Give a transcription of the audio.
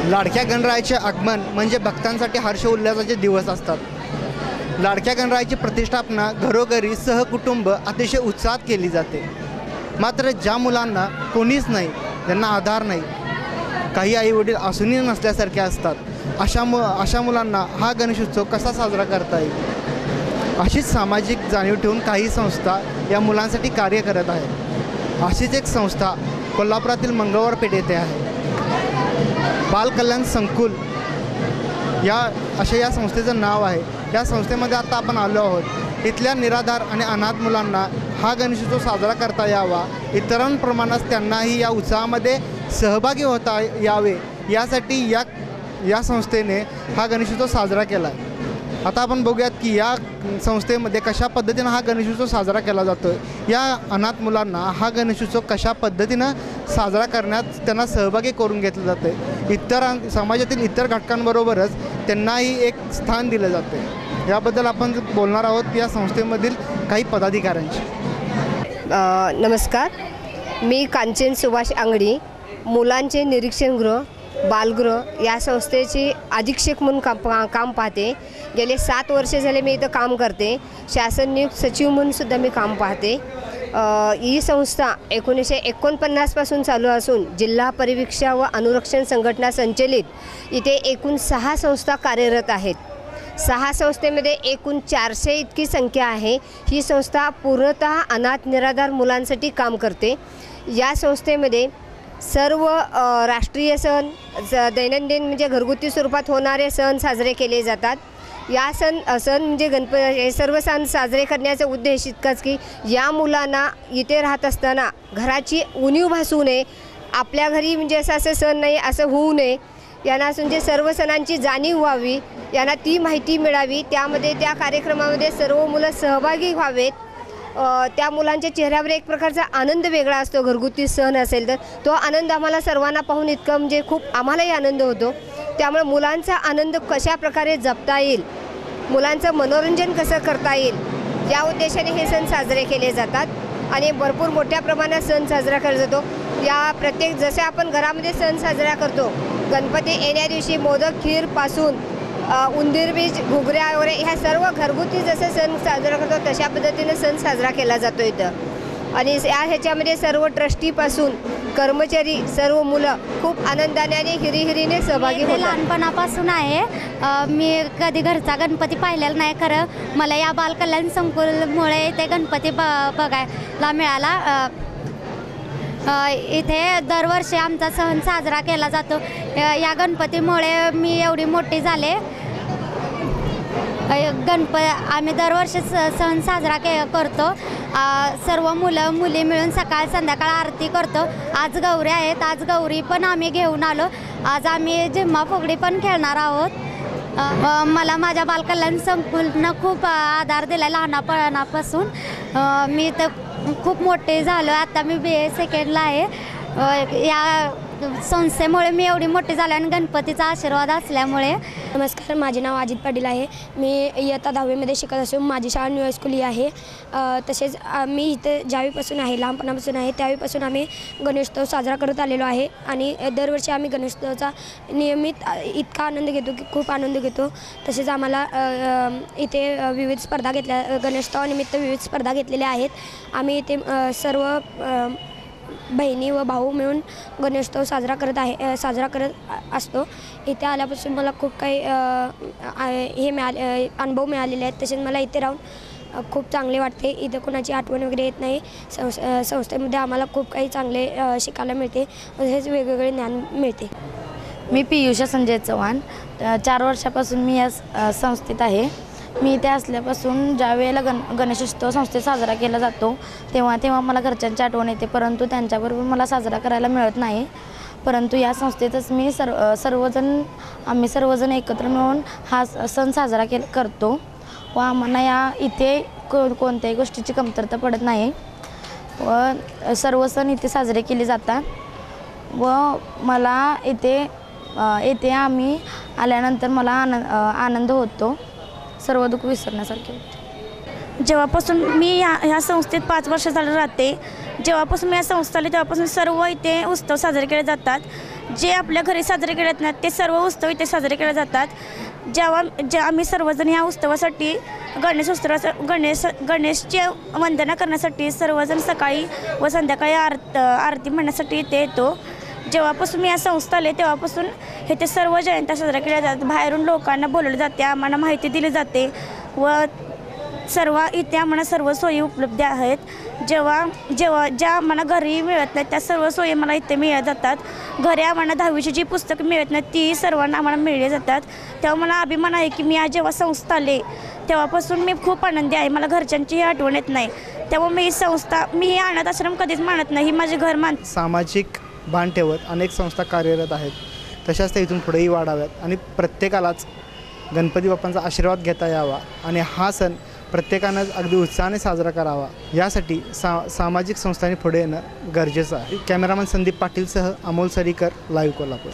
लाडक्या गणरायाचे आगमन म्हणजे भक्तांसाठी हर्ष उल्हासाचे दिवस असतात। लाडक्या गणरायाची प्रतिष्ठापना घरोघरी सहकुटुंब अतिशय उत्साहात केली जाते। मात्र ज्या मुलांना कोणीच नाही, ज्यांना आधार नाही, काही आईवडील असूनही नसल्यासारखे असतात, अशा मुलांना हा गणेशोत्सव कसा साजरा करता येईल, अशीच सामाजिक जाणीव ठेवून काही संस्था या मुलांसाठी कार्य करत आहेत। अशीच एक संस्था कोल्हापुरातील मंगळवार पेठ येथे आहे। बालकल्याण संकुल या संस्थेचं नाव आहे। या संस्थेमध्ये आता आपण आलो आहोत। इथल्या निराधार आणि अनाथ मुलांना हा गणेशोत्सव साजरा करता यावा, इतरांप्रमाणेच त्यांनाही या उत्सवामध्ये सहभागी होता यावे यासाठी या संस्थेने हा गणेशोत्सव साजरा केला आहे। आता आपण बघूयात की या संस्थेमध्ये कशा पद्धतीनं हा गणेशोत्सव साजरा केला जातो। या अनाथ मुलांना हा गणेशोत्सव कशा पद्धतीनं साजरा करण्यात त्यांना सहभागी करून घेतलं जातं, समाजातील इतर घटकांबरोबरच त्यांनाही एक स्थान दिलं जातं। याबद्दल आपण बोलणार आहोत या संस्थेमधील काही पदाधिकाऱ्यांशी। नमस्कार, मी कांचन सुभाष आंगडी, मुलांचे निरीक्षणगृह बालगृह या संस्थेची अधीक्षक म्हणून काम पाहते। गेले 7 वर्ष झाले मी इथं काम करते। शासन नियुक्त सचिव म्हणून सुद्धा मी काम पाहते। ही संस्था 1949 पासून चालू असून जिल्हा परिवीक्षा व अनुरक्षण संघटना संचलित इथे एकूण 6 संस्था कार्यरत आहेत। 6 संस्थेमध्ये एकूण 400 इतकी संख्या आहे। ही संस्था पूर्णतः अनाथ निराधार मुलांसाठी काम करते। या संस्थेमध्ये सर्व राष्ट्रीय सण, दैनंदिन म्हणजे घरगुती स्वरूपात होणारे सण साजरे केले जातात। या सण म्हणजे हे सर्व सण साजरे करण्याचा उद्देश इतकाच की या मुलांना इथे राहत असताना घराची उणीव भासू नये, आपल्या घरी म्हणजे असं सण नाही असं होऊ नये, यांना म्हणजे सर्व सणांची जाणीव व्हावी, यांना ती माहिती मिळावी, त्यामध्ये त्या कार्यक्रमामध्ये सर्व मुलं सहभागी व्हावेत। त्या मुलांच्या चेहऱ्यावर एक प्रकारचा आनंद वेगळा असतो। घरगुती सण असेल तर तो आनंद आम्हाला सर्वांना पाहून इतकं म्हणजे खूप आम्हालाही आनंद होतो। त्यामुळे मुलांचा आनंद कशा प्रकारे जपता येईल, मुलांचं मनोरंजन कसं करता येईल, या उद्देशाने हे सण साजरे केले जातात आणि भरपूर मोठ्या प्रमाणात सण साजरा केला जातो। या प्रत्येक जसे आपण घरामध्ये सण साजरा करतो, गणपती येण्या दिवशी मोदक खीरपासून उंदीर बीज घुगऱ्या वगैरे ह्या सर्व घरगुती जसं सण साजरा करतो तशा पद्धतीने सण साजरा केला जातो इथं। आणि ह्याच्यामध्ये सर्व ट्रस्टीपासून कर्मचारी सर्व मुलं खूप आनंदाने आणि हिरीने सहभागी होतात। लहानपणापासून आहे। मी कधी घरचा गणपती पाहिलेला नाही, खरं मला या बालकल्याण संकुलमुळे ते गणपती बघायला मिळाला। इथे दरवर्षी आमचा सण साजरा केला जातो। या गणपतीमुळे मी एवढी मोठी झाले। आम्ही दरवर्षी सण साजरा करतो। सर्व मुलं मुली मिळून सकाळ संध्याकाळ आरती करतो। आज गौरी आहेत, आज गौरी पण आम्ही घेऊन आलो। आज आम्ही झिम्मा फुगडी पण खेळणार आहोत। मला माझ्या बालकल्याण संकुलनं खूप आधार दिला लहानपणापासून। मी तर खूप मोठे झालो, आता मी BA सेकंडला आहे। या संस्थेमुळे मी एवढी मोठी झाले आणि गणपतीचा आशीर्वाद असल्यामुळे। नमस्कार, माझे नाव अजित पाटील आहे। मी इयत्ता 10वीमध्ये शिकत असून माझी शाळा न्यू हायस्कूल ही आहे। तसेच मी इथे ज्यावेळीपासून आहे, लहानपणापासून आहे, त्यावेळीपासून आम्ही गणेशोत्सव साजरा करत आलेलो आहे आणि दरवर्षी आम्ही गणेशोत्सवाचा नियमित इतका आनंद घेतो की खूप आनंद घेतो। तसेच आम्हाला इथे विविध स्पर्धा गणेशोत्सवानिमित्त विविध स्पर्धा घेतलेल्या आहेत। आम्ही इथे सर्व बहिणी व भाऊ मिळून गणेशोत्सव साजरा करत असतो। इथे आल्यापासून मला खूप काही अनुभव मिळालेले आहेत। तसेच मला इथे राहून खूप चांगले वाटते। इथे कोणाची आठवण वगैरे येत नाही। संस्थेमध्ये आम्हाला खूप काही चांगले शिकायला मिळते, तसेच वेगवेगळे ज्ञान मिळते। मी पियुषा संजय चव्हाण, 4 वर्षापासून मी या संस्थेत आहे। मी इथे असल्यापासून ज्या वेळेला गणेशोत्सव संस्थेत साजरा केला जातो तेव्हा मला घरच्यांची आठवण येते, परंतु त्यांच्याबरोबर मला साजरा करायला मिळत नाही। परंतु या संस्थेतच मी आम्ही सर्वजण एकत्र मिळून हा सण साजरा करतो व आम्हाला या इथे कोणत्याही गोष्टीची कमतरता पडत नाही व सर्व सण इथे साजरे केले जातात व मला इथे आम्ही आल्यानंतर मला आनंद होतो, सर्व दुःख विसरण्यासारखे होते। जेव्हापासून मी ह्या संस्थेत 5 वर्ष झालं राहते, जेव्हापासून मी या संस्थेला तेव्हापासून सर्व इथे उत्सव साजरे केले जातात। जे आपल्या घरी साजरे केले जातात ना ते सर्व उत्सव इथे साजरे केले जातात. जेव्हा आम्ही सर्वजण या उत्सवासाठी गणेशची वंदना करण्यासाठी सर्वजण सकाळी व संध्याकाळी आरती म्हणण्यासाठी इथे येतो. जेव्हापासून मी या संस्था आले तेव्हापासून इथे सर्व जयंत्या साजऱ्या केल्या जातात. बाहेरून लोकांना बोलवले जाते, आम्हाला माहिती दिली जाते व इथे आम्हाला सर्व सोयी उपलब्ध आहेत. ज्या आम्हाला घरी मिळत नाहीत त्या सर्व सोयी मला इथे मिळत जातात. घरी आम्हाला 10वीची जी पुस्तकं मिळत नाहीत ती सर्वांना आम्हाला मिळली जातात. तेव्हा मला अभिमान आहे की मी आज जेव्हा संस्था आले तेव्हापासून मी खूप आनंदी आहे. मला घरच्यांचीही आठवण येत नाही. त्यामुळे मी ही अनाथ आश्रम कधीच मानत नाही, ही माझे घर मानते. सामाजिक भान ठेवत अनेक संस्था कार्यरत आहेत, तशाच त्या इथून पुढेही वाढाव्यात आणि प्रत्येकालाच गणपती बाप्पांचा आशीर्वाद घेता यावा आणि हा सण प्रत्येकानं अगदी उत्साहाने साजरा करावा, यासाठी सामाजिक संस्थांनी पुढे येणं गरजेचं आहे. कॅमेरामन संदीप पाटीलसह अमोल सरीकर, लाईव्ह कोल्हापूर.